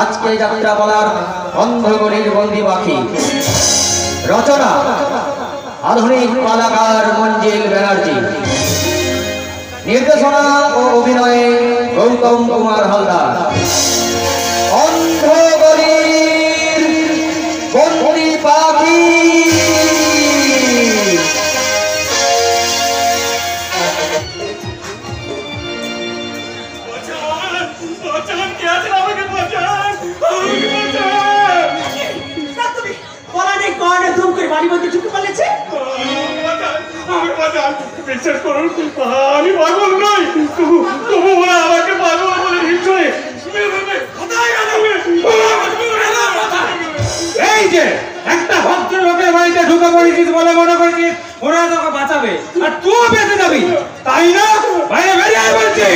আজকে যাত্রা বলার অন্ধগণের বন্দি পাখি রচনা আধুনিক কলাকার মঞ্জিল ব্যানার্জি, নির্দেশনা ও অভিনয়ে গৌতম কুমার হালদার। অন্ধগণের বন্দি পাখি। বিশ্বাস করুন, আমি পাগল নই, তবু ওরা আমাকে পাগল বলে নিশ্চয়। এই যে একটা ভদ্র লোকের বাড়িতে ঢুকে পড়েছিস বলে মনে করেছিস ওরা তোকে বাঁচাবে আর তুই বেঁচে যাবি, তাই না? বাইরে বেরিয়ে বলছি।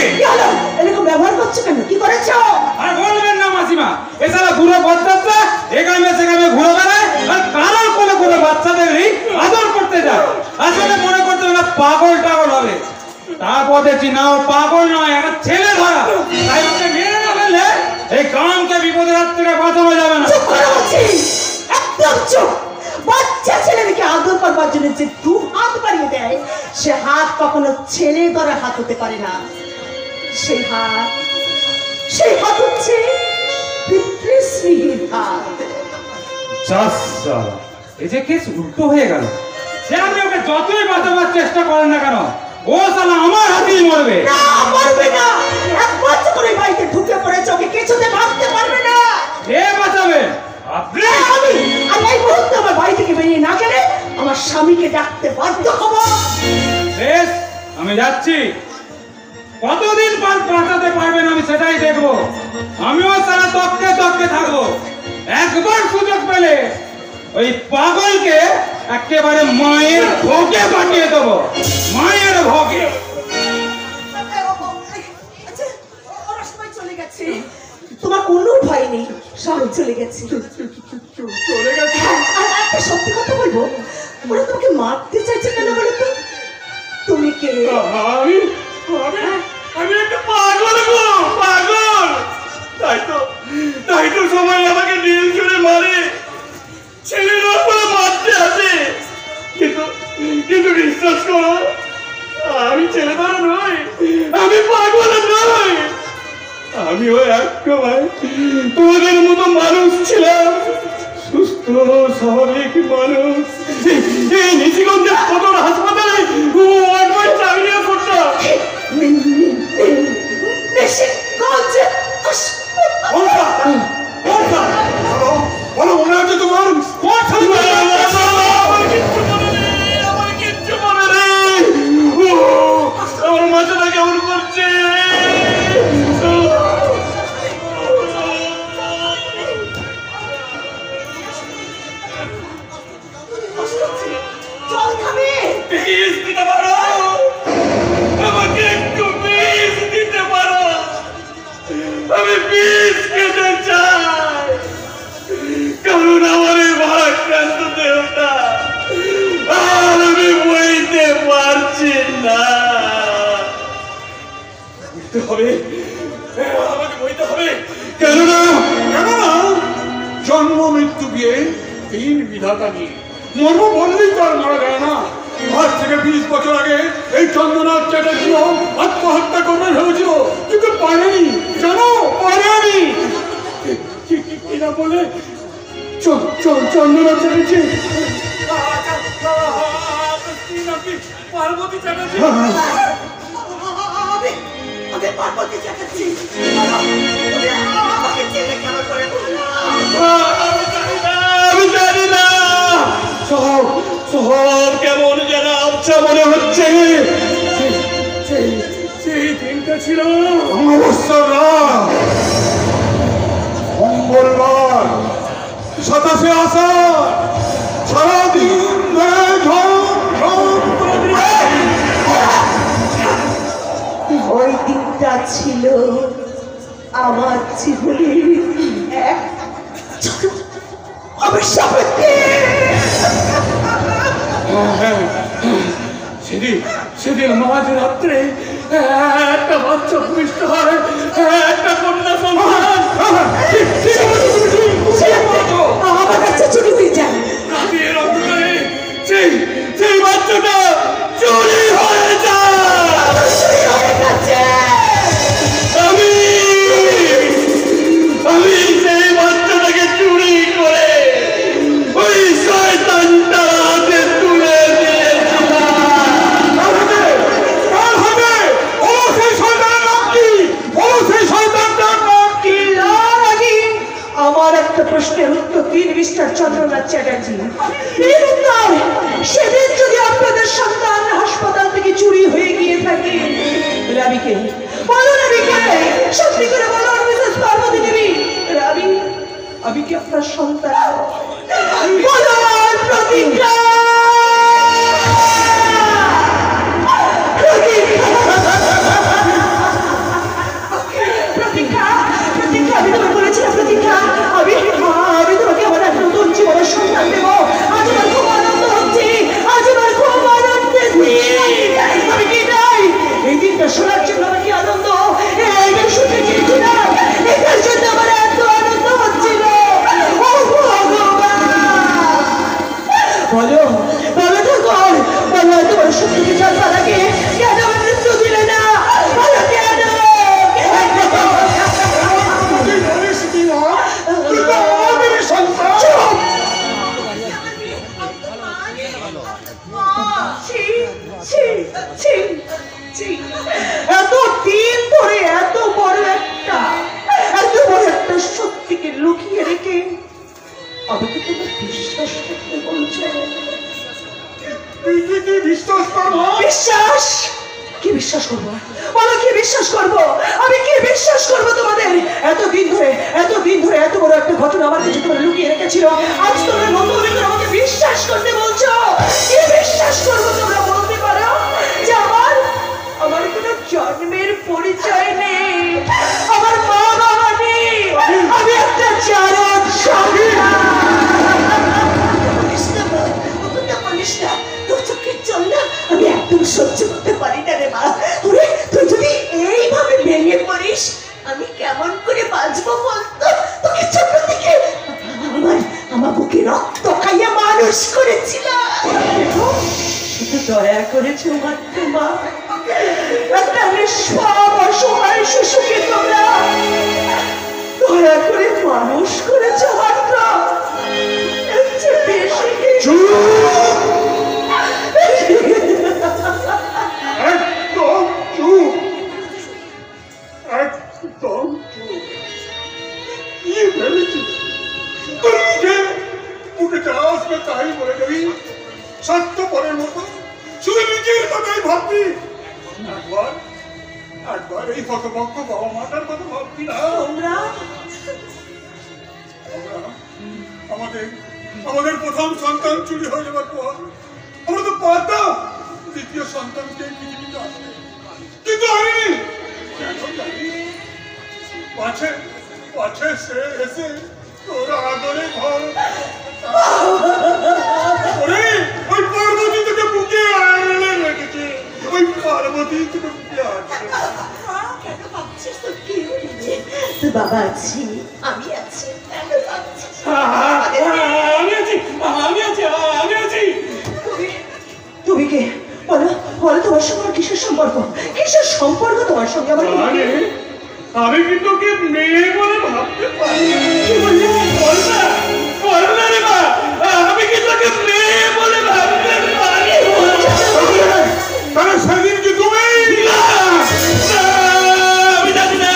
এরকম ব্যবহার করছো কেন? কি করেছো? আর বলবেন না মাসিমা, এছাড়া বুড়ো বদলাচ্ছে, এখানে সেখানে ঘুরে বেড়ায় আর কারোর কোলে করে বাচ্চাদেরই আদর করতে যায়। আসলে মনে করতে ওরা পাগল টাগল হবে, তারপর দেখছি না ও পাগল নয়, একটা ছেলে ধরা। তাই ওকে মেরে না ফেললে এই গ্রামকে বিপদের হাত থেকে বাঁচানো যাবে না। চুপ করে বলছি, একদম চুপ। বাচ্চা ছেলেকে আদর করবার জন্য যে দু হাত বাড়িয়ে দেয়, সে হাত কখনো ছেলে ধরে হাত হতে পারে না। সেই হাত হচ্ছে পিতৃস্নেহের হাত। এই যে কেস উল্টো হয়ে গেল, সে আপনি ওকে যতই বাঁচাবার চেষ্টা করেন না কেন, ও সালা আমার হাতেই মরবে। না, মরবে না। এক বাচ্চা করে বাড়িতে ঢুকে পড়েছে, ওকে কিছুতে ভাবতে পারবে না। কে বাঁচাবে? আপনি? আমি এই মুহূর্তে আমার বাড়ি থেকে বেরিয়ে না গেলে আমার স্বামীকে ডাকতে বাধ্য হব। বেশ, আমি যাচ্ছি। কতদিন বাঁচাতে পারবেন আমি সেটাই দেখবো। আমিও সারা তককে থাকবো। একবার সুযোগ পেলে ওই পাগলকে একেবারে মায়ের ভোগে পাঠিয়ে দেবো, মায়ের ভোগে। চলে গেছে, তোমার কোনো ভয় নেই, সবাই চলে গেছে। আর একটা সত্যি কথা বলবো, ওরা তোমাকে মারতে চাইছে কেন বলো তো? তুমি কে? আমি একটা পাগল গো, পাগল। তাই তো সবাই আমাকে নীল ছুড়ে মারে, ছেলের ওপরে মারতে আসে। কিন্তু বিশ্বাস করো, আমি ছেলে ধরা নই, আমি পাগল নই। আমিও একবার তোমাদের মতো মানুষ ছিলাম, সুস্থ স্বাভাবিক মানুষ। এই নিশিগঞ্জের সদর হাসপাতালে চাকরি করতাম। মনে হচ্ছে তোমার আমার কিচ্ছু মনে নেই। আমার মাথাটা কেমন করছে। দিতে পারো আমাকে, একটু বিষ দিতে পারো, আমি বিষ খেতে চাই। কারণ আমার এই ভারাক্রান্ত দেহটা আর আমি বইতে পারছি না। বইতে হবে, আমাকে বইতে হবে। কেননা জন্ম মৃত্যু বিয়ে তিন বিধাতা নিয়ে, মর্ম বললেই তো আর মারা যায় না। আজ থেকে 20 বছর আগে এই চন্দ্রনাথ চ্যাটার্জি আত্মহত্যা করবে ভেবেছিল, কিন্তু পারেনি। জানো, পারেনি। কিনা বলে চন্দ্রনাথ চ্যাটার্জি, পার্বতী চ্যাটার্জি। পার্বতী চ্যাটার্জি, আমি জানি না। সব কেমন যেন আবছা মনে হচ্ছে। সেই দিনটা ছিল মঙ্গলবার, 27শে আষাঢ়। সারাদিন ওই দিনটা ছিল আমার জীবনের এক অভিশাপের দিন। সেদিন মাঝ রাত্রে একটা বাচ্চা ভূমিষ্ঠ হয়, একটা কন্যা সন্তান। আমার একটা প্রশ্নের উত্তর দিন মিস্টার চন্দ্রনাথ চ্যাটার্জি। এর উত্তর, সেদিন যদি আপনাদের সন্তান হাসপাতাল থেকে চুরি হয়ে গিয়ে থাকে, রাবিকে বলো, রাবিকে সত্যি করে বলো মিসেস পার্বতী দেবী, রাবি আমি কি আপনার সন্তান? বলো প্রতিজ্ঞা। আমি তোমাকে বলেছিলাম প্রতিজ্ঞা, আমি তোমাকে আমার এক নতুন জীবনের সন্তান দেবো। আজ আমার খুব আনন্দ হচ্ছে, আজ আমার খুব আনন্দ হচ্ছে। আমি কি নাই এই দিনটা শোনার জন্য আমার কি আনন্দ, এইটা শুনতে চেয়েছিলাম, এটার জন্য আমার এত আনন্দ হচ্ছিল। ও ভগবান, বলো বলো ঠাকুর, বলো তোমার সত্যকে জানবার আগে কেন আমার মৃত্যু দিলে না? বলো কেন? এতদিন ধরে এত বড় একটা সত্যিকে লুকিয়ে রেখে আমাকে তোমার বিশ্বাস করতে বলছো? বিশ্বাস কি বিশ্বাস করবো? বলো কি বিশ্বাস করবো? আমি কি বিশ্বাস করবো তোমাদের? এতদিন ধরে এত বড় একটা ঘটনা আমার কাছে তোমরা লুকিয়ে রেখেছিল, আজ তোমরা নতুন করে আমাকে বিশ্বাস করতে বলছো। কি বিশ্বাস করবো তোমরা বলতে পারো? যে আমার কোনো জন্মের পরিচয় নেই, আমার মা বাবা নেই, আমি একটা চারণ সন্তান। তোর চোখের জল না আমি একদম সহ্য করতে পারি না রে মা। তুই যদি এইভাবে ভেঙে পড়িস আমি কেমন করে বাঁচবো বলতো? তোকে ছোট থেকে আমার বুকে রক্ত খাইয়ে মানুষ করেছিলাম, শুধু দয়া করেছো মাত্র মা। একটা নিষ্পাপ অসহায় শিশুকে তোমরা দয়া করে মানুষ করেছো মাত্র। স্বার্থপরের মতো শুধু নিজের কথাই ভাববি, একবার এই হতভক্ত বাবা মাটার কথা ভাববি না। আমাদের প্রথম সন্তান চুরি হয়ে যাবার পর আমরা তো পারতাম দ্বিতীয় সন্তানকে পৃথিবীতে আসবে, কিন্তু আনিনি। কেন জানি? পাছে সে এসে তোর আদরে ঘর ওই পার্বতী তোকে বুকে আনলে রেখেছে, ওই পার্বতী তোকে বুকে আনছে। বাবা আছি, আমি আছি, তুমি কে? বলো বলো তোমার সঙ্গে কিসের সম্পর্ক? কিসের সম্পর্ক তোমার সঙ্গে আমার? আমি কিন্তু ওকে মেয়ে বলে ভাবতে পারি। কি বললে? আমি কিন্তু ওকে মেয়ে বলে ভাবতে পারি। তাহলে সেদিন কি তুমি? আমি জানি না।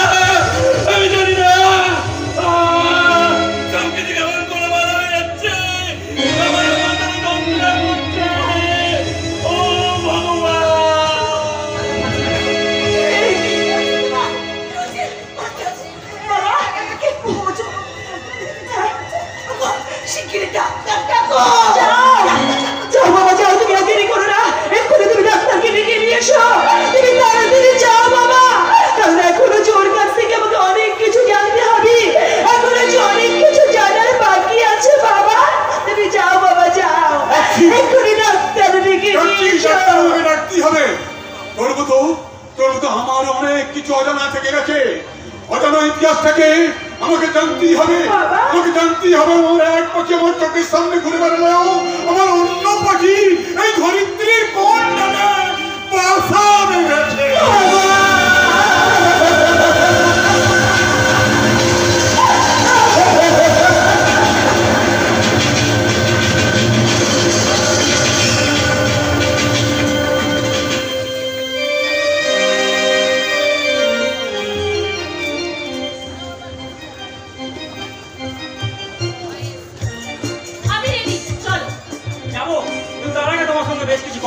আমার অনেক কিছু অজানা থেকে গেছে, অজানা ইতিহাস থেকে আমাকে জানতেই হবে। আমার এক পাখি আমার চোখের সামনে ঘুরে বেড়ালেও আমার অন্য পাখি এই ধরিত্রীর কোন বাসা বেঁধেছে।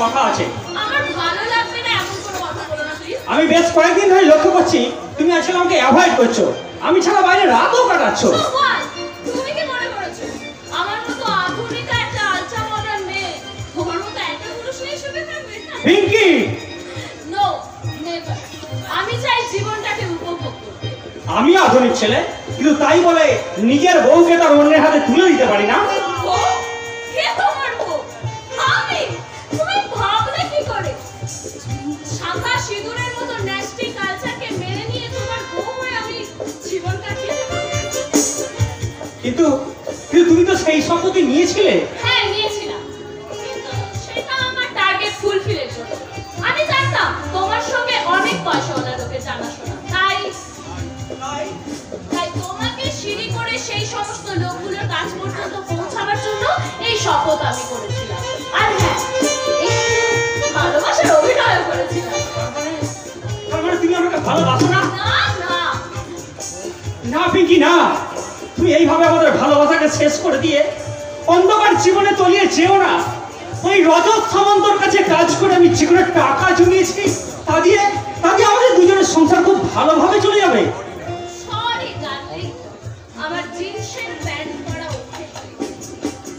কথা আছে। আমার ভালো লাগবে না এমন কোনো কথা বলো না প্লিজ। আমি বেশ কয়েকদিন ধরে লক্ষ্য করছি তুমি আজকাল আমাকে অ্যাভয়েড করছো, আমি ছাড়া বাইরে রাতও কাটাচ্ছ। তুমি কি মনে করেছো আমার মতো আধুনিক একটা আলট্রা মডার্ন মেয়ে তোমার মতো একটা পুরুষ নিয়ে সুখে থাকবে? Pinky, no never. আমি চাই জীবনটাকে উপভোগ করতে। আমি আধুনিক ছেলে, কিন্তু তাই বলে নিজের বউকে তার অন্যের হাতে তুলে দিতে পারি না। বউ? কে তোমার বউ? আমি? তুমি ভাবলে কি করে? শাখা সিঁদুরের মতো ন্যাস্টি কালচারকে মেনে নিয়ে তোমার বউ হয়ে আমি জীবন কাটিয়ে দেব? কিন্তু তুমি তো সেই সম্পত্তি নিয়েছিলে। হ্যাঁ নিয়েছিলাম, কিন্তু সেটা আমার টার্গেট ফুলফিলের জন্য। আমি জানতাম তোমার সঙ্গে অনেক পয়সাওয়ালা লোকের জানাশোনা, তাই তোমাকে সিঁড়ি করে সেই সমস্ত লোকগুলোর কাছ পর্যন্ত পৌঁছাবার জন্য এই শপথ আমি করেছিলাম। আর হ্যাঁ, একটু ভালোবাসার অভিনয় করেছিলাম। তার মানে তুমি আমাকে ভালোবাসো না? না না না পিঙ্কি না, তুমি এইভাবে আমাদের ভালোবাসাকে শেষ করে দিয়ে অন্ধকার জীবনে তলিয়ে যেও না। ওই রজত সামন্তর কাছে কাজ করে আমি যেগুলো টাকা জমিয়েছি তা দিয়ে আমাদের দুজনের সংসার খুব ভালোভাবে চলে যাবে। সরি ডার্লিং, আমার জিন্সের প্যান্ট পরা অভ্যেস,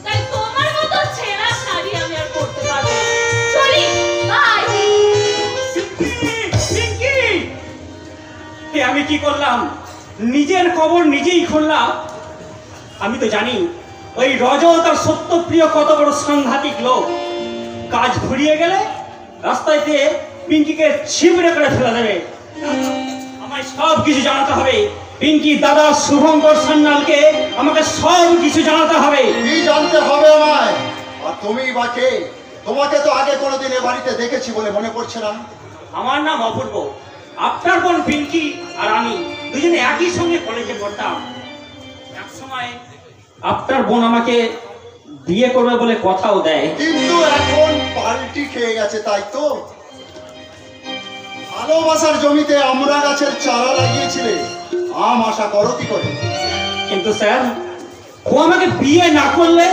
তাই তোমার মতো ছেঁড়া শাড়ি আমি আর পরতে পারবো না। চলি, বাই। পিঙ্কি, এ আমি কি করলাম? নিজের কবর নিজেই খুললাম। আমি তো জানি ওই রজত আর সত্যপ্রিয় কত বড় সাংঘাতিক লোক। কাজ ঘুরিয়ে গেলে রাস্তায় পেয়ে পিঙ্কিকে ছিবড়ে করে ফেলে দেবে। আমায় সব কিছু জানাতে হবে। পিঙ্কি দাদা শুভঙ্কর সান্যালকে আমাকে সব কিছু জানাতে হবে। কি জানতে হবে আমায়? আর তুমি বা কে? তোমাকে তো আগে কোনোদিন এ বাড়িতে দেখেছি বলে মনে পড়ছে না। আমার নাম অপূর্ব। আপনার বোন পিঙ্কি আর আমি দুজনে একই সঙ্গে কলেজে পড়তাম। এক সময় আপনার বোন আমাকে বিয়ে করবে বলে কথাও দেয়, কিন্তু এখন পাল্টি খেয়ে গেছে, তাই তো? ভালোবাসার জমিতে আমরা গাছের চারা লাগিয়েছিলে, আম আশা করো কি করে? কিন্তু স্যার ও আমাকে বিয়ে না করলে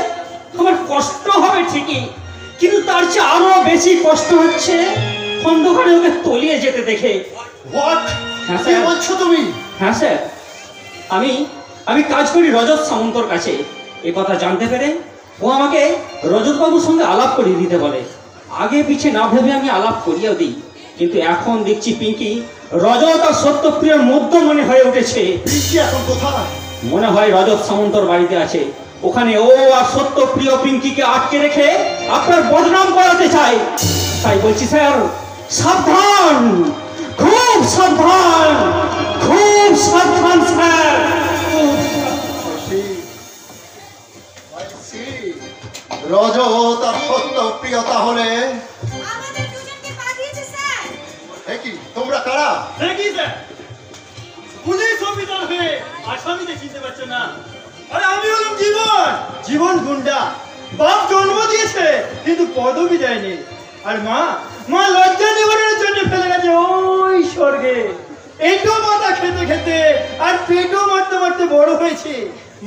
আমার কষ্ট হবে ঠিকই, কিন্তু তার চেয়ে আরো বেশি কষ্ট হচ্ছে অন্ধকারে ওকে তলিয়ে যেতে দেখে। হোয়াট? হ্যাঁ কি স্যার। বলছো তুমি? হ্যাঁ স্যার, আমি কাজ করি রজত সামন্তর কাছে। এ কথা জানতে পেরে ও আমাকে রজতবাবুর সঙ্গে আলাপ করিয়ে দিতে বলে। আগে পিছে না ভেবে আমি আলাপ করিয়েও দিই, কিন্তু এখন দেখছি পিঙ্কি রজত আর সত্যপ্রিয়র মধ্যমণি হয়ে উঠেছে। পিঙ্কি এখন কোথায়? মনে হয় রজত সামন্তর বাড়িতে আছে। ওখানে ও আর সত্যপ্রিয় পিঙ্কিকে আটকে রেখে আপনার বদনাম করাতে চায়। তাই বলছি স্যার, সাবধান, খুব সাবধান, খুব সাবধান স্যার। রজত আর সত্যপ্রিয় তাহলে আমাদের দুজনকে পাঠিয়েছে স্যার। কি তোমরা কারা? দেখি স্যার, পুলিশ অফিসার হয়ে আসামিতে চিনতে পারছো না? আরে আমি হলাম জীবন গুন্ডা। বাপ জন্ম দিয়েছে কিন্তু পদবি দেয়নি, আর মা লজ্জা নিবারণের জন্য ফেলে গেছে ওই স্বর্গে। এটো মাথা খেতে খেতে আর পেটো মারতে মারতে বড় হয়েছে।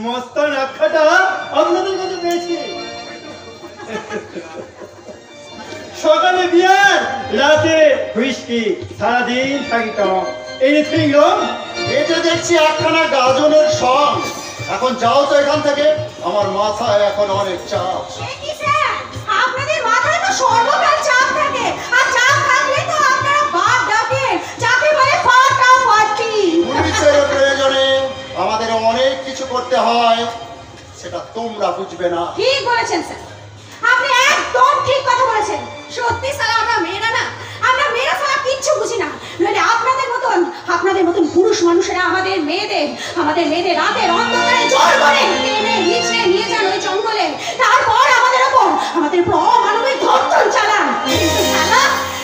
মস্তান আখ্যাটা আপনাদের কাছে পেয়েছি। সকালে বিয়ার, রাতে হুইস্কি, সারাদিন থাকি টক। Anything wrong? এটা দেখছি একখানা গাজনের সং। এখন যাও তো এখান থেকে, আমার মাথায় এখন অনেক চাপ। কি স্যার, আপনাদের মাথায় তো সর্বকাল চাপ থাকে, আর চাপ থাকলে তো আপনারা বাদ ডাকেন, যাকে বলে ফাটাফাটি। পুলিশের প্রয়োজনে আমাদের অনেক কিছু করতে হয়, সেটা তোমরা বুঝবে না। ঠিক বলেছেন স্যার, আপনি একদম ঠিক কথা বলেছেন। সত্যি স্যার, আমরা মেয়েরা স্যার কিচ্ছু বুঝি না। নইলে আপনাদের মতন পুরুষ মানুষেরা আমাদের মেয়েদের রাতের অন্ধকারে জোর করে টেনে নিচে নিয়ে যান ওই জঙ্গলে। তারপর আমাদের উপর অমানবিক ধর্ষণ চালান। কিন্তু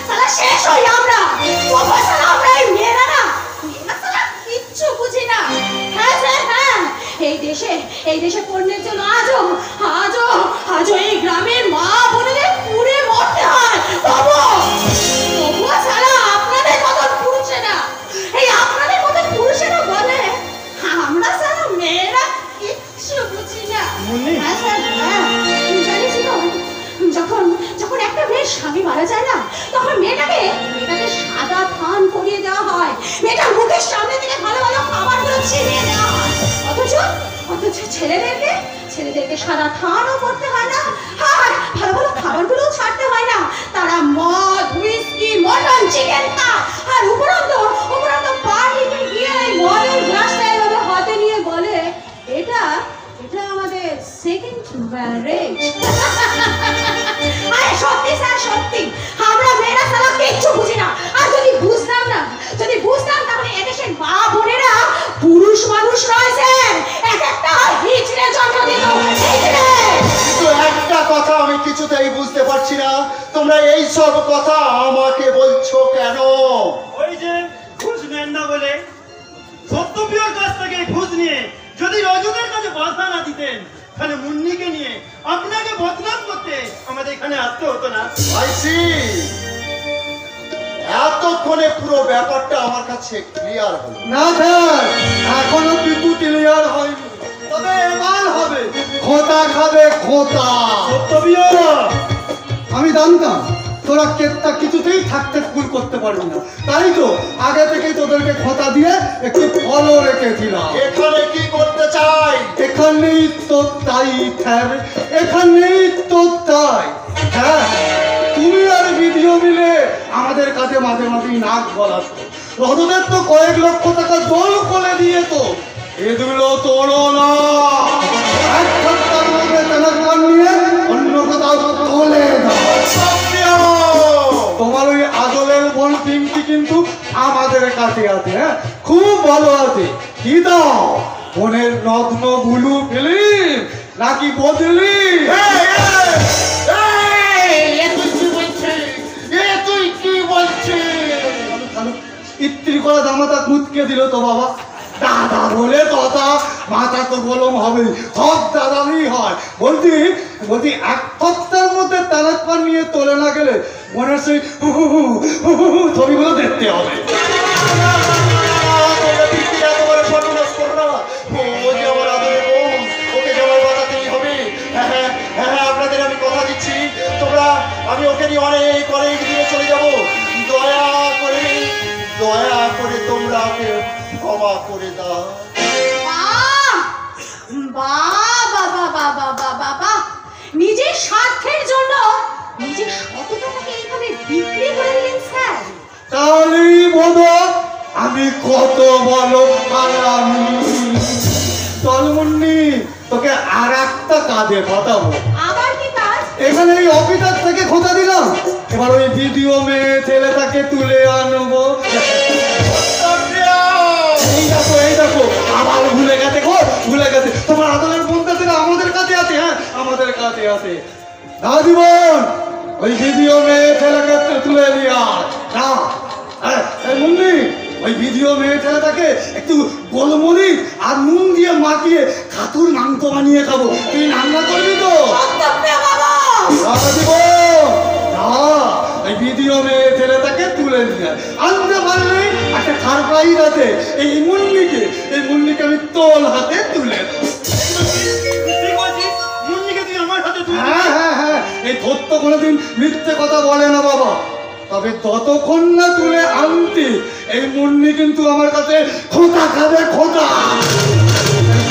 সালা শেষ হই আমরা। আমরা এই মেয়েরা স্যার কিচ্ছু বুঝি না। হ্যাঁ স্যার, হ্যাঁ, এই দেশে পণ্যের জন্য আজও এই গ্রামের মা বোনেদের পুড়ে মরতে হয়। তবুও সালা আপনাদের মতন পুরুষেরা বলে আমরা সালা মেয়েরা কিচ্ছু বুঝি না। হ্যাঁ স্যার, হ্যাঁ, জানিস তো, যখন একটা মেয়ের স্বামী স্বামী মারা যায় না, তখন মেয়েটাকে সাদা থান করিয়ে দেওয়া হয়, মেয়েটার মুখের সামনে থেকে ভালো ভালো খাবারগুলো ছিনিয়ে দেওয়া হয়। অথচ ছেলেদেরকে সাদা থানও করতে হয় না, আর ভালো ভালো খাবারগুলো ছাড়তে হয় না। তারা মদ, হুইস্কি, মটন, চিকেন খায়, আর উপরন্ত পার্টিতে গিয়ে মদের গ্লাসটা এভাবে হাতে নিয়ে বলে, এটা আমাদের সেকেন্ড ম্যারেজ। আরে সত্যি স্যার, সত্যি আমরা মেয়েরা সালা কিচ্ছু বুঝি না। আর যদি বুঝতাম তাহলে এদেশের মা বোনেরা পুরুষ মানুষ নয় স্যার, এক একটা হিজড়ে জন্ম দিত, হিজড়ে। কিন্তু একটা কথা আমি কিছুতেই বুঝতে পারছি না, তোমরা এই সব কথা আমাকে বলছো কেন? ওই যে ঘুষ নেন না বলে, সত্যপ্রিয়র কাছ থেকে ঘুষ নিয়ে যদি রজতের কাছে বাধা না দিতেন, তাহলে মুন্নিকে নিয়ে আপনাকে বদনাম করতে আমাদের এখানে আসতে হতো না। আইসি, এতক্ষণে পুরো ব্যাপারটা আমার কাছে ক্লিয়ার হলো। না স্যার, এখনো কিন্তু ক্লিয়ার হয়নি, তবে এবার হবে। খোঁতা খাবে খোঁতা। সত্যপ্রিয়, আমি জানতাম তোরা কেকটা কিছুতেই থাকতে ভুল করতে পারবি না, তাই তো আগে থেকেই তোদেরকে খোঁতা দিয়ে একটু ফলও রেখেছিলাম। এখানে কি করতে চাই? এখানেই তো তাই স্যার, এখানেই তো তাই। হ্যাঁ, তুমি আর ভিডিও মিলে আমাদের কাছে মাঝে মাঝেই নাক গলাচ্ছ। রজতের তো কয়েক লক্ষ টাকা দল করে দিয়ে তো এগুলো তোলো না, এক সপ্তাহের মধ্যে তেনার নিয়ে অন্য কোথাও তোলে না। তোমার ওই আদলের বোন পিঙ্কি কিন্তু আমাদের কাছে আছে, হ্যাঁ খুব ভালো আছে। কি দাও বোনের নগ্ন বুলু ফিল্ম নাকি বদলি? ইত্রি করা জামাটা কুঁচকে দিল তো বাবা। দাদা বলে কথা, মাথা তো গরম হবে, সব দাদারই হয়। বলছি এক সপ্তাহের মধ্যে তালাক পান নিয়ে তোলে না গেলে মনে সেই ছবিগুলো দেখতে হবে। আপনাদের আমি কথা দিচ্ছি, আমি ওকে নিয়ে অনেক দূরে চলে যাব। দয়া করে তোমরা ওকে ক্ষমা করে দাও। বাবা, নিজের স্বার্থের জন্য নিজের সততাটাকে এইভাবে বিক্রি করে দিলেন স্যার। তাহলেই বলো আমি কত বলো হারামি। চল মুন্নি, তোকে আর একটা কাজে কথাবো। আবার কি কাজ? এখানে এই অফিসার থেকে খোঁজা দিলাম, এবার ওই ভিডিও মেয়ে ছেলেটাকে তুলে আনবো। এই দেখো আবার ভুলে গেছে তোমার আদলের বন্ধু ছিল আমাদের কাছে আছে। হ্যাঁ আমাদের কাছে আছে। না জীবন, ওই ভিডিও মেয়ে ছেলেকে তুলে দিয়া না। এই মুন্নি, ওই ভিডিও মেয়ে ছেলেটাকে একটু গোলমরিচ আর নুন দিয়ে মাখিয়ে খাতুর মাংস বানিয়ে খাবো, তুই রান্না করবি তো? এই ভিডিও মেয়ে ছেলেটাকে তুলে নিয়ে আনতে পারলেই একটা সারপ্রাইজ আছে। এই মুন্নিকে আমি তোল হাতে তুলে দেবো। হ্যাঁ, এই ধরতো কোনোদিন মিথ্যে কথা বলে না বাবা। তবে ততক্ষণ না তুলে আনতে এই মুন্নি কিন্তু আমার কাছে খোঁতা খাবে, খোঁতা।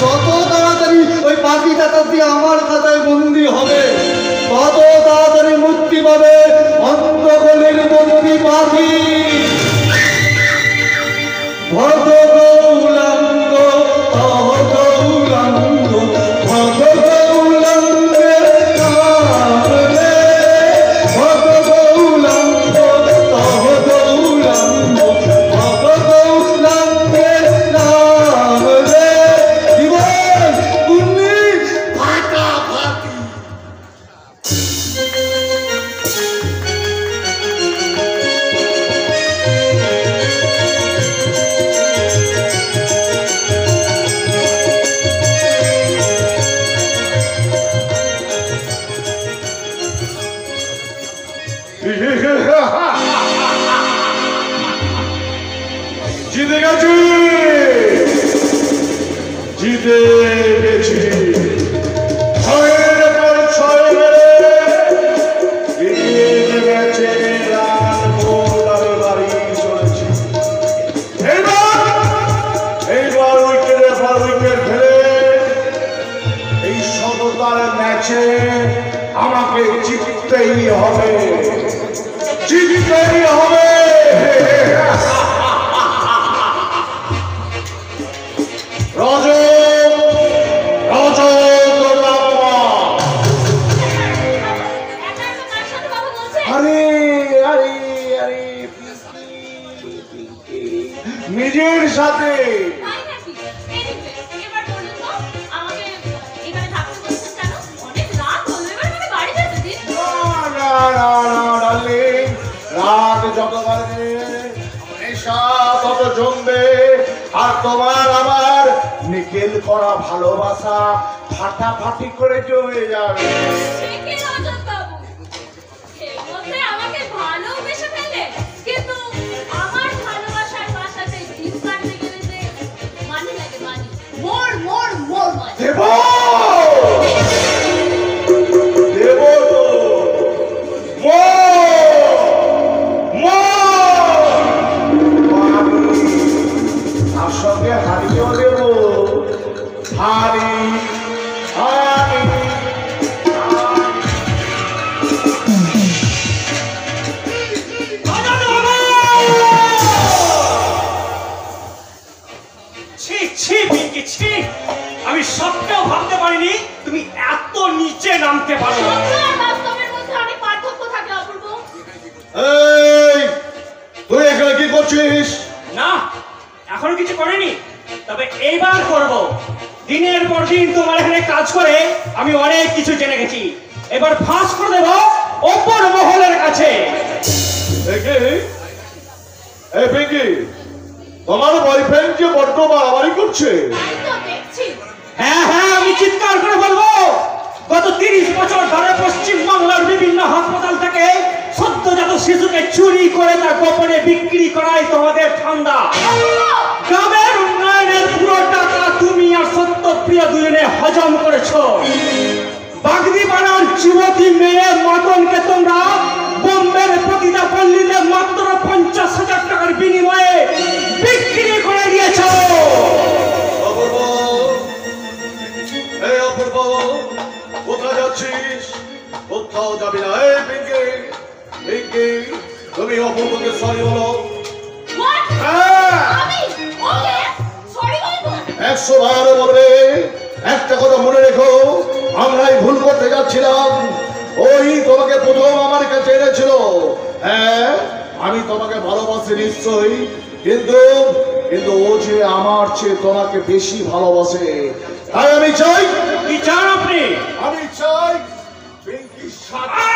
যত তাড়াতাড়ি ওই পাখিটা দিয়ে আমার খাতায় বন্দি হবে, তত তাড়াতাড়ি মুক্তি পাবে অন্ধগলির বন্দি পাখি। ভদ গৌরাঙ্গ অহ গৌরাঙ্গ, ভদ গৌরাঙ্গের নাম রে, ভদ গৌরাঙ্গ অহ গৌরাঙ্গ, ভদ গৌরাঙ্গের নাম রে। জীবন মুন্নি ফাটাফাটি। জিতে গেছি, জিতে গেছি। ছয়ের পর ছয় মেরে এগিয়ে গেছে তোমার ম্যাচে আমাকে জিততেই হবে, জিততেই হবে। রজ রজ আরে আরে আরে নিজের সাথে রাত যত বাড়বে নেশা তত জমবে, আর তোমার আমার নিকেল করা ভালোবাসা ফাটাফাটি করে জমে যাবে। দেব দেব তার সঙ্গে হারিয়েও দেব, হারি হারি। আমি সবটাও ভাবতে পারিনি তুমি এত নিচে নামতে পারো। এই তুই এখানে কি করছিস? না, এখনো কিছু করিনি, তবে এইবার করব। দিনের পর দিন তোমার এখানে কাজ করে আমি অনেক কিছু জেনে গেছি। এবার ফাঁস করে দেব অপর মহলের কাছে। এই পিঙ্কি, তোমার বয়ফ্রেন্ড যে বড্ড বাড়াবাড়ি করছে। হ্যাঁ হ্যাঁ, আমি চিৎকার করে বলবো, গত 30 বছর ধরে পশ্চিম বাংলার বিভিন্ন হাসপাতাল থেকে সদ্যজাত শিশুকে চুরি করে তা গোপনে বিক্রি করাই তোমাদের ঠান্ডা। গ্রামের উন্নয়নের পুরো টাকা তুমি আর সত্যপ্রিয় দুজনে হজম করেছো। বাগদি বানার যুবতী মেয়ে মদনকে তোমরা বোম্বের প্রতিটা পল্লীতে মাত্র 50,000 টাকার বিনিময়ে বিক্রি করে দিয়েছ। কোথায় যাচ্ছিস? কোথাও যাবি না। এই পিঙ্কি, পিঙ্কি, তুমি অপূর্বকে সরি বলো। 100 বার বলবে। একটা কথা মনে রেখো, আমরাই ভুল করতে যাচ্ছিলাম। ওই তোমাকে প্রথম আমার কাছে এনেছিল। হ্যাঁ, আমি তোমাকে ভালোবাসি নিশ্চয়ই, কিন্তু কিন্তু ও যে আমার চেয়ে তোমাকে বেশি ভালোবাসে। তাই আমি চাই। কি চান আপনি? আমি চাই পিঙ্কির সাথে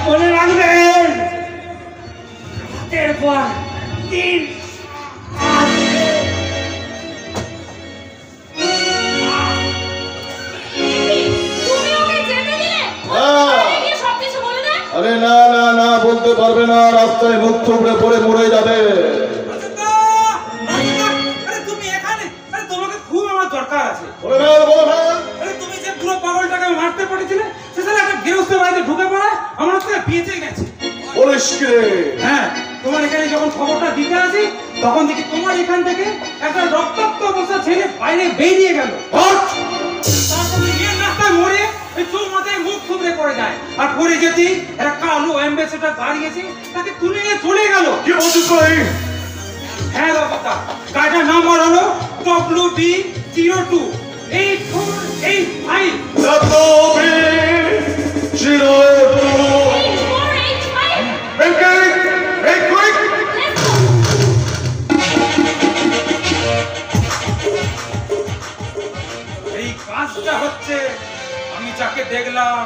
মনে রাখবেন, রাতের পর দিন আরে না না না, বলতে পারবে না, রাস্তায় মুখ থুবড়ে পড়ে মরে যাবে। তুমি এখানে? তোমাকে খুব আমার দরকার আছে। বলে ফেল, বলে ফেল। তুমি যে পুরো পাগলটাকে মারতে পড়েছিলে, সেখানে একটা গৃহস্থ বাড়িতে ঢুকে পড়ে আমার সাথে বেঁচে গেছে। বলিস কি রে? হ্যাঁ, তোমার এখানে যখন খবরটা দিতে আসি, তখন দেখি তোমার এখান থেকে একটা রক্তাক্ত অবস্থা ছেলে বাইরে বেরিয়ে গেল। তারপরে এর রাস্তায় মরে এই চোর মাথায় মুখ থুবড়ে পড়ে যায়, আর পড়ে যেতেই একটা কালো অ্যাম্বাসেডর দাঁড়িয়েছে, তাকে তুলে নিয়ে চলে গেল। কি বলছিস তুই? হ্যাঁ বাবা, গাড়িটার নাম্বার হলো WD02 8485। এই কাজটা হচ্ছে আমি যাকে দেখলাম।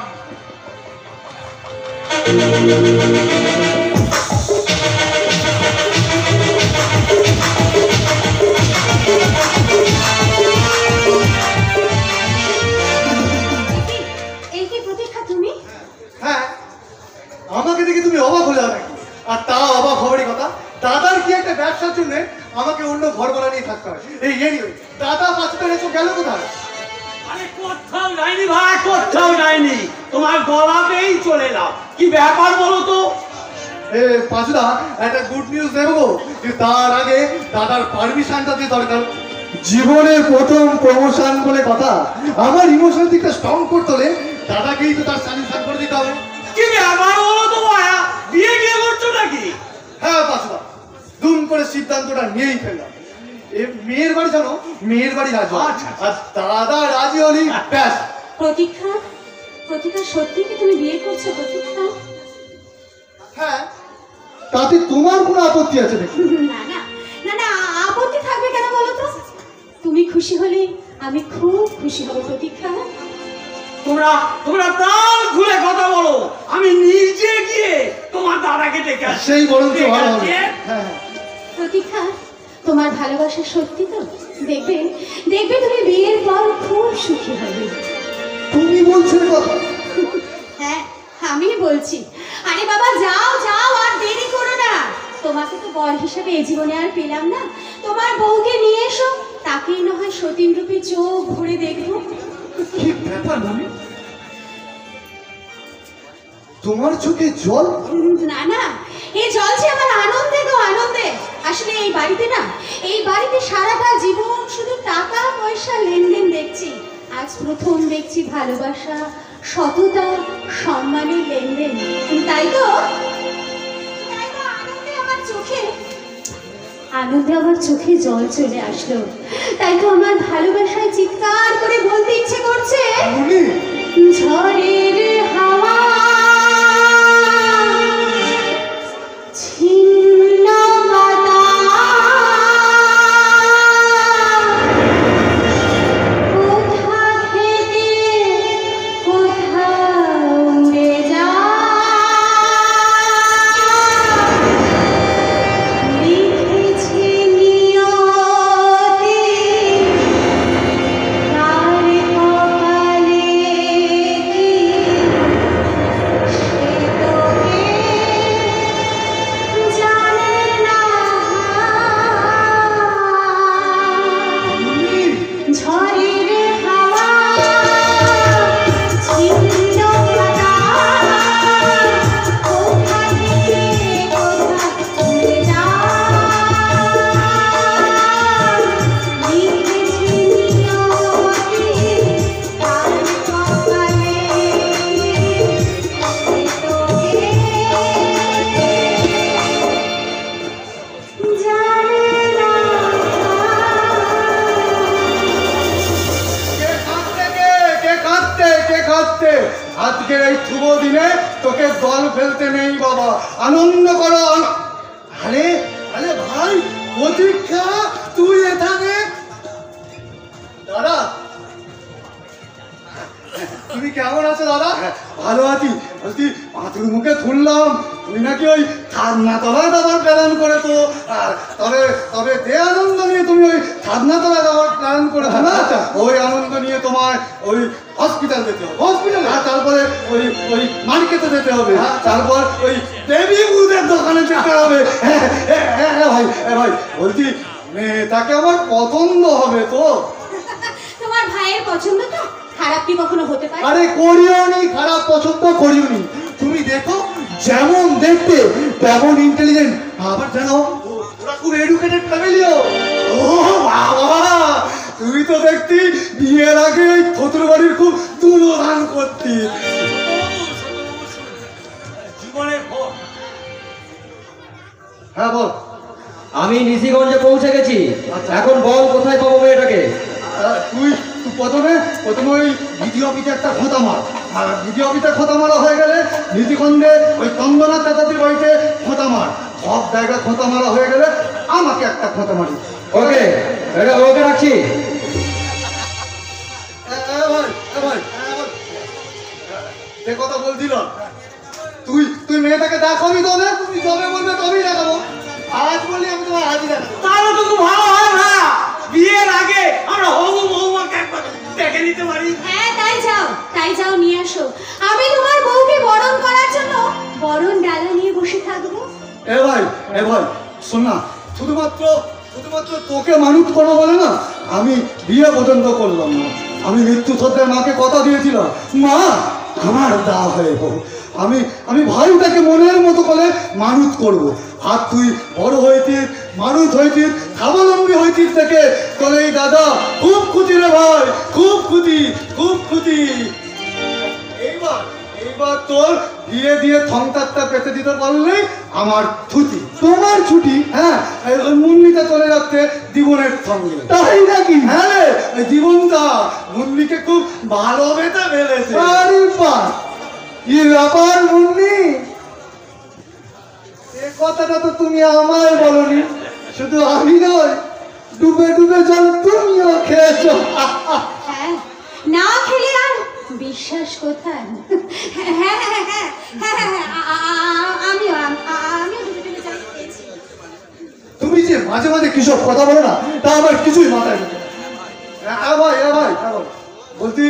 ঘর ভাড়া নিয়ে থাকতে হয়। এই anyway, দাদা পাঁচটা এসব গেল কোথায়? আরে কোথাও যায়নি ভাই, কোথাও যায়নি, তোমার গলাতেই চলে এলাম। কি ব্যাপার বলো তো? এ পাঁচুদা, একটা গুড নিউজ দেবো, যে তার আগে দাদার পারমিশনটা দিয়ে দরকার। জীবনের প্রথম প্রমোশন বলে কথা, আমার ইমোশনাল দিকটা স্ট্রং করতে হলে দাদাকেই তো তার সাজেশন করে দিতে হবে। কি ব্যাপার বলো তো ভাইয়া, বিয়ে গিয়ে করছো নাকি? হ্যাঁ পাঁচুদা, দুম করে সিদ্ধান্তটা নিয়েই ফেললাম। এ মেয়ের বাড়ি জানো, মেয়ের বাড়ি রাজি। আচ্ছা। আর দাদা রাজি হলি ব্যাস। প্রতীক্ষা, প্রতীক্ষা সত্যি কি তুমি বিয়ে করছো প্রতীক্ষা? হ্যাঁ, তাতে তোমার কোনো আপত্তি আছে নাকি? না না না না, আপত্তি থাকবে কেন বলো তো? তুমি খুশি হলে আমি খুব খুশি হব প্রতীক্ষা। তোমরা তোমরা প্রাণ খুলে কথা বলো, আমি নিজে গিয়ে তোমার দাদাকে ডেকে আসি। সেই বরঞ্চ ঠিক ভালো হবে। আছে? হ্যাঁ হ্যাঁ। প্রতীক্ষা, তোমার ভালোবাসা সত্যি তো? দেখবে দেখবে তুমি বিয়ের পর খুব সুখী হবে। তুমি বলছো এ কথা? হ্যাঁ, আমি বলছি। আরে বাবা যাও যাও, আর দেরি করো না। তোমাকে তো বর হিসেবে এই জীবনে আর পেলাম না, তোমার বউকে নিয়ে এসো, তাকেই না হয় সতীন রূপে চোখ ভরে দেখবো। কি ব্যাপার মানে? তোমার চোখে জল? না না, এই জ্বলছে আমার আনন্দে গো, আনন্দে। আসলে এই বাড়িতে না, এই বাড়িতে সারাটা জীবন শুধু টাকা পয়সা লেনদেন দেখছি। আজ প্রথম দেখছি ভালোবাসা, সততা, সম্মানের লেনদেন। তাই তো আনন্দে আমার চোখে জল চলে আসলো। তাই তো আমার ভালোবাসায় চিৎকার করে বলতে ইচ্ছে করছে, ঝড়ের হাওয়া ছিন্ন কোথা থেকে কোথাও উড়ে লিখেছে নিয়তি তার কপালে কি সে তোকে জানে না। ঝড়ের হাওয়া ছিন্ন কাটা কোথা থেকে কোথা উড়ে লিখেছে নিয়তি তার কপালে সে তোকে জানে না। কে কাঁদতে? আজকের এই শুভ দিনে তোকে দল ফেলতে নেই বাবা, আনন্দ করো। আরে আরে ভাই প্রতীক্ষা, তুই এখানে? দাদা তুমি কেমন আছো দাদা? ভালো আছি। বলছি পাঁচুর মুখে শুনলাম তুই নাকি ওই ছাদনাতলায় যাওয়ার প্ল্যান করে তো। তবে তবে দে আনন্দ নিয়ে তুমি ওই ছাদনাতলায় যাওয়ার প্ল্যান করেছো না? ওই আনন্দ নিয়ে তোমার ওই হসপিটাল যেতে হবে, হসপিটালে, আর তারপরে ওই ওই মার্কেটে যেতে হবে, তারপর ওই বেবি ফুডের দোকানে যেতে হবে। ভাই ভাই বলছি মেয়েটাকে আমার পছন্দ হবে তো? তোমার ভাইয়ের পছন্দ তো? খারাপ কি কখনো হতে পারে? আরে করিও নি, খারাপ পছন্দ করিও নি। তুমি দেখো যেমন দেখতে তেমন ইন্টেলিজেন্ট, আবার জানো ওরা খুব এডুকেটেড ফ্যামিলিও। ও বাবা, তুই তো দেখতি বিয়ের আগে শ্বশুর বাড়ির খুব দুর্দান করতি। জীবনের ভোর। হ্যাঁ বল। আমি নিশিগঞ্জে পৌঁছে গেছি। এখন বল কোথায় পাবো মেয়েটাকে? তুই প্রথমে ওই ভিডিও অফিসে একটা খোঁতা মার, আর ভিডিও অফিসে খোঁতা মারা হয়ে গেলে নীতিখণ্ডে ওই চন্দনা দাদাদির বাড়িতে খোঁতা মার। সব জায়গায় খোঁতা মারা হয়ে গেলে আমাকে একটা খোঁতা মারি। ওকে, এটা ওকে রাখছি। সে কথা বলছিল, তুই তুই মেয়েটাকে দেখাবি তবে, তুমি যবে বলবে তবেই দেখাবো। আজ বলি আমি তোমার আজই দেখাবো। তাহলে তো খুব ভালো হয় না, বিয়ের আগে আমরা হবু বৌমাকে একবার দেখে নিতে পারি। হ্যাঁ তাই যাও নিয়ে আসো। আমি তোমার বউকে বরণ করার জন্য বরণ ডালা নিয়ে বসে থাকবো। এ ভাই শোন না, শুধুমাত্র তোকে মানুষ করবো বলে না আমি বিয়ে পর্যন্ত করলাম না। আমি মৃত্যু সজ্জায় মাকে কথা দিয়েছিলাম, মা আমার দা হয়ে গো, আমি ভাইটাকে মনের মতো করে মানুষ করব। আর তুই বড় হইতিস, মানুষ হইতিস, স্বাবলম্বী হইতিস থেকে তোর এই দাদা খুব খুশি রে ভাই, খুব খুশি, খুব খুশি। এইবার তোর বিয়ে দিয়ে সংসারটা পেতে দিতে পারলেই আমার ছুটি। তোমার ছুটি? হ্যাঁ, মুন্নিটা চলে যাচ্ছে জীবনের সঙ্গে। তাই নাকি? হ্যাঁ রে, জীবনটা মুন্নিকে খুব ভালোবেসে ফেলেছে। আরে বাহ, কি ব্যাপার মুন্নি? এ কথাটা তো তুমি আমায় বলনি। শুধু আমি নয়, ডুবে ডুবে জল তুমিও খেয়েছো। হ্যাঁ, না খেলে আর বিশ্বাস কোথায়? হ্যাঁ হ্যাঁ হ্যাঁ হ্যাঁ হ্যাঁ, আমিও ডুবে ডুবে জল খেয়েছি। তুমি যে মাঝে মাঝে কিসব কথা বলো না, তা আমার কিছুই মাথায় ঢোকে না। ভাই বলছি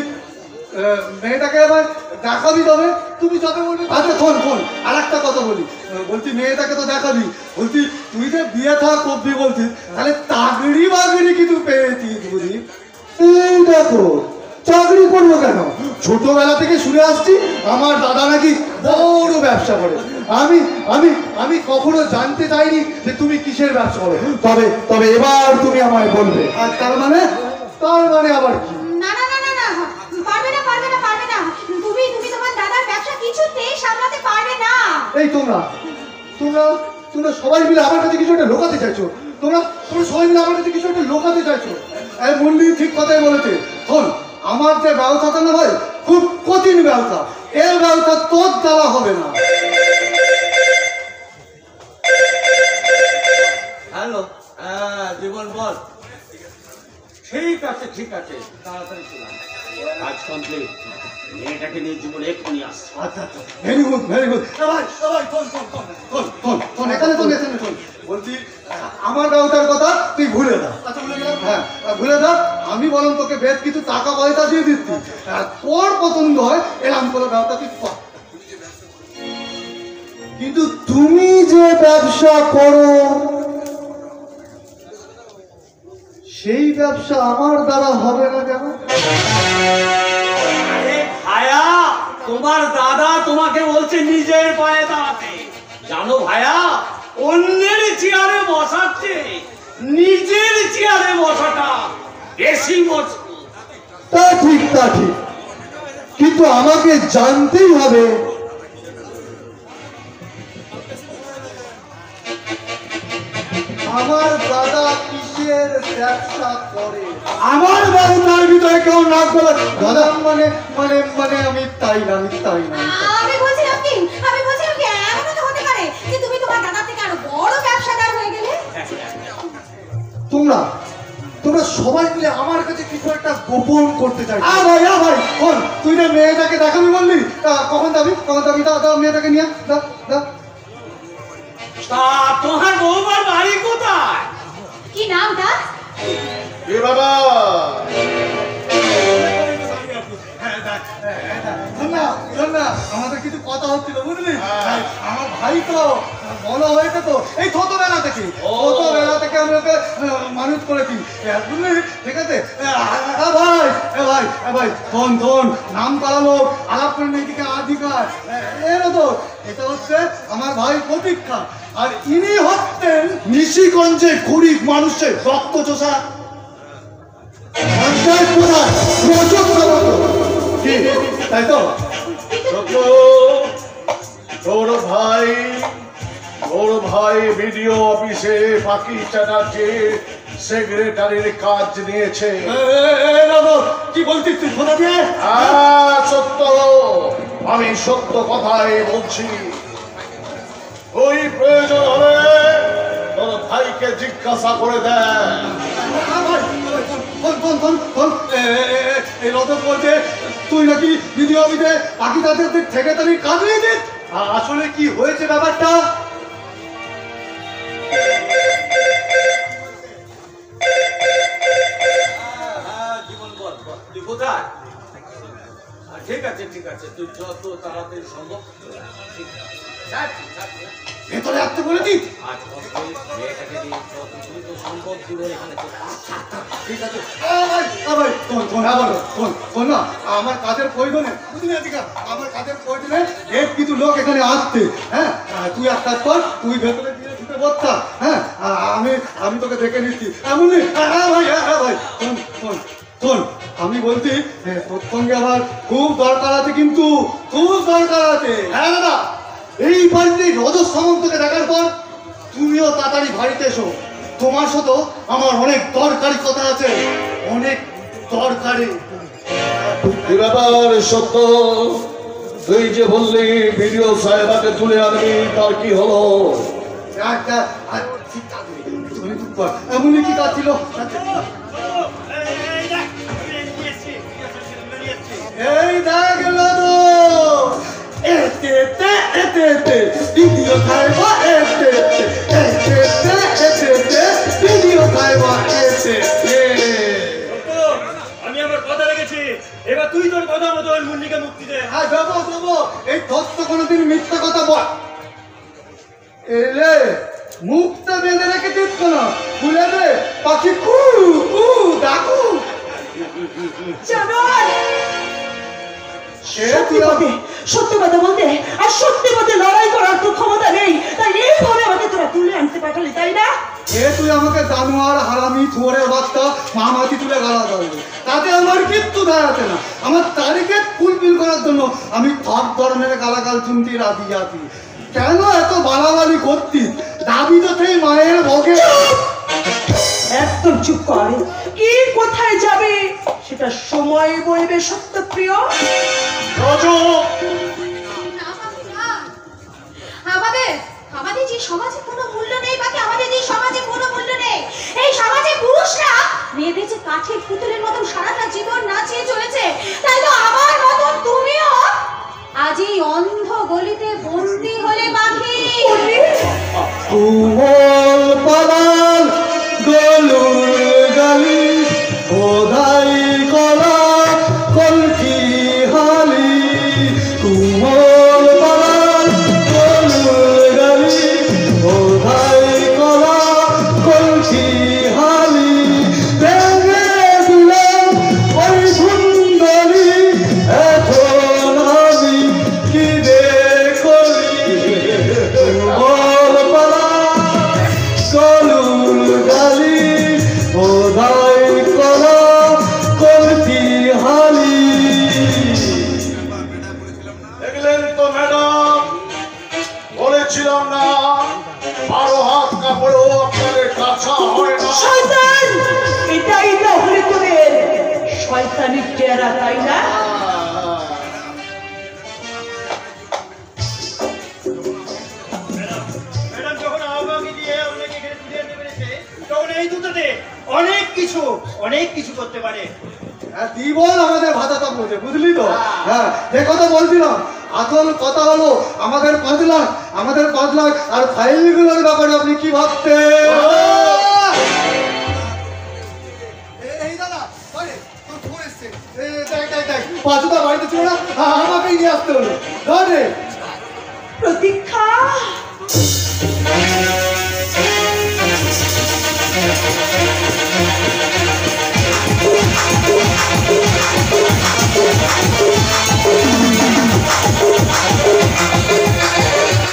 মেয়েটাকে এবার দেখাবি তবে, তুমি যত বলবি। আচ্ছা শোন, আর একটা কথা বলি, বলছি মেয়েটাকে তো দেখাবি, বলছি তুই যে বিয়ে থা করবি বলছিস, তাহলে চাকরি বাকরি কিছু পেয়েছিস বুঝি? এই দেখো, চাকরি করবো কেন? ছোটবেলা থেকে শুনে আসছি আমার দাদা নাকি বড় ব্যবসা করে। আমি আমি আমি কখনো জানতে চাইনি যে তুমি কিসের ব্যবসা করো। তবে এবার তুমি আমায় বলবে। আর তার মানে আবার কি? না না না না না, পারবে না পারবে না পারবে না। তুমি তোমার দাদার ব্যবসা কিছুতেই সামলাতে পারবে না। এই তোমরা সবাই মিলে আমার কাছে কিছু একটা লোকাতে চাইছো। তোমরা সবাই মিলে আমার কাছে কিছু একটা লোকাতে চাইছো। এই মুন্নি ঠিক কথাই বলেছে। শোন, আমার যে ব্যবসাটা না ভাই, খুব কঠিন ব্যবসা। এর ব্যবসা তোর দ্বারা হবে না। হ্যালো, হ্যাঁ জীবন বল। ঠিক আছে, তাড়াতাড়ি চলাম, কাজ কমপ্লিট। মেয়েটাকে নিয়ে জীবন এক্ষুনি আসছে। আচ্ছা, ভেরি গুড। শোন, এখানে শোন। বলছি আমার ব্যবসার কথা তুই ভুলে যা। আচ্ছা ভুলে গেলাম, হ্যাঁ ভুলে যা। আমি বরং তোকে বেশ কিছু টাকা পয়সা দিয়ে দিচ্ছি, তোর পছন্দ হয় এরকম করে ব্যবসা তুই কর। কিন্তু তুমি যে ব্যবসা করো সেই ব্যবসা আমার দ্বারা হবে না কেন? আরে ভায়া, তোমার দাদা তোমাকে বলছে নিজের পায়ে দাঁড়াতে। জানো ভায়া, অন্যের চেয়ারে বসাচ্ছে, নিজের চেয়ারে বসাটা বেশি মজবুত। তা ঠিক, কিন্তু আমাকে জানতেই হবে আমার দাদা কিসের ব্যবসা করে। আমার ব্যবসার ভিতরে কেউ নাক গলা দাদা মানে আমি তাই না। আমি বলছিলাম কি এমনও তো হতে পারে যে তুমি তোমার দাদা থেকে আরো বড় ব্যবসাদার হয়ে গেলে। তোমরা সবাই মিলে আমার কাছে কিছু একটা গোপন করতে চাই। ভাই শোন, তুই না মেয়েটাকে দেখাবি বললি, কখন যাবি? দাদা মেয়েটাকে নিয়ে দা। তা তোমার বৌমার বাড়ি কোথায়? কি নামটা? এ বাবা, আমাদের কিছু কথা হচ্ছিল বুঝলি, আমার ভাই তো বলা হয়েছে তো এই ছোটবেলা থেকে আমরা মানুষ করেছি বুঝলি, ঠিক আছে? ভাই শোন, নাম করা লোক আলাপ করে এদিকে আধিকার এরা তো, এটা হচ্ছে আমার ভাই প্রতীক্ষা, আর ইনি হচ্ছেন নিশিগঞ্জে গরিব মানুষের রক্ত চোষা পঞ্চায়েত প্রধান রজত সামন্ত। কি তাই তো? তোর ভাই বিডিও অফিসে পাখি চ্যাটার্জির সেক্রেটারির কাজ নিয়েছে। কি বলছিস তুই? শোনা দিয়ে সত্য, আমি সত্য কথাই বলছি। ওই প্রয়োজন হলে তোর ভাইকে জিজ্ঞাসা করে দেয়। রজত বলছে তুই নাকি বিডিও অফিসে পাখি তাদের সেক্রেটারির কাজ নিয়েছিস। আসলে কি হয়েছে ব্যাপারটা? জীবন বল, তুই কোথায়? ঠিক আছে, তুই যত তাড়াতাড়ি সম্ভব। ভেতরে আসতে বলে দিই। ঠিক আছে ভাই না আমার কাজের প্রয়োজনে বুঝলি এদিকে আমার কাজের প্রয়োজনে বেশ কিছু লোক এখানে আসছে। হ্যাঁ তুই এক কাজ কর, তুই ভেতরে দিয়ে ঢুকে বসতা। হ্যাঁ আমি তোকে দেখে নিচ্ছি এমনই। হ্যাঁ ভাই শোন আমি বলছি তোর সঙ্গে আমার খুব দরকার আছে, কিন্তু খুব দরকার আছে। হ্যাঁ দাদা, এই বাড়িতে রজত সামন্তকে দেখার পর তুমিও তাড়াতাড়ি বাড়িতে এসো। তোমার সাথে আমার অনেক দরকারি কথা আছে, অনেক দরকারি। কি ব্যাপার সত্য, তুই যে বললি ভিডিও সাহেবাকে তুলে আনবি, তার কি হলো? এমনই কি কাজ ছিল? এই দেখ ভিডিও খাইবা ভিডিও খাইবা। আমি আমার কথা রেখেছি, এবার তুই তোর কথা মতো ওই মুন্নিকে মুক্তি দে। হ্যাঁ দেবো এই তত্ত্ব কোনোদিন মিথ্যা কথা বল। এলে মুখটা বেঁধে রেখে দিস কেন? খুলে দে, পাখি কু কু ডাকু। সত্যি কথা বলতে আর সত্যি বলতে লড়াই করার তো ক্ষমতা নেই, তাই এইভাবে আমাকে তোরা তুলে আনতে পাঠালি, তাই না? তুই আমাকে জানোয়ার হারামি থুয়ারের বাচ্চা মামাতি তুলে গালা দাঁড়াবে, তাতে আমার কিচ্ছু দাঁড়াতে না। আমার তারিখে ফুলফিল করার জন্য আমি সব ধরনের গালাগাল শুনতে রাজি আছি। কেন এত বালাবালি করতি? দাবি তো সেই মায়ের ভোগে। একদম চুপ কর, কি কোথায় যাবে সেটা সময় বলবে। সত্যপ্রিয় আমাদের যে সমাজে কোনো মূল্য নেই, বাকি আমাদের যে সমাজে কোনো মূল্য নেই, এই সমাজে পুরুষরা মেয়েদের যে কাঠের পুতুলের মতন সারাটা জীবন নাচিয়ে চলেছে, তাই তো আমার মতন তুমিও আজ এই অন্ধ গলিতে বন্দি হলে পাখি। কুমল পালাল গলুর গালি ওদাই কলা কলকি হালি। কুমল পালাল গলুর গালি ওদাই কলা কলকি হালি। ভেঙে দিলাম ওই সুন্দরী, এখন আমি কি দেখি? কুমল পালাল গলুর গালি ওদাই কলা কলকি হালি। দেখলেন তো ম্যাডাম, বলেছিলাম না 12 হাত কাপড়ও আপনাদের কাছা হয় না। শয়তান, এটাই তাহলে তোদের শয়তানি চেহারা, তাই না? ম্যাডাম যখন আহ্বানকে দিয়ে আপনাকে এখানে তুলে আনতে পেরেছে, তখন এই দুটোতে অনেক কিছু করতে পারে। জীবন আমাদের ভাতাটা বোঝে, বুঝলি তো? হ্যাঁ যে কথা বলছিলাম, আসল কথা হলো আমাদের 5 লাখ আর ফাইলগুলোর ব্যাপারে আপনি কি ভাবতেন? এই দাদা তোর ফোন এসছে, দেখ পাঁচটা বাড়িতে ছিল না, আমাকেই নিয়ে আসতে হলো। ধরে প্রতীক্ষা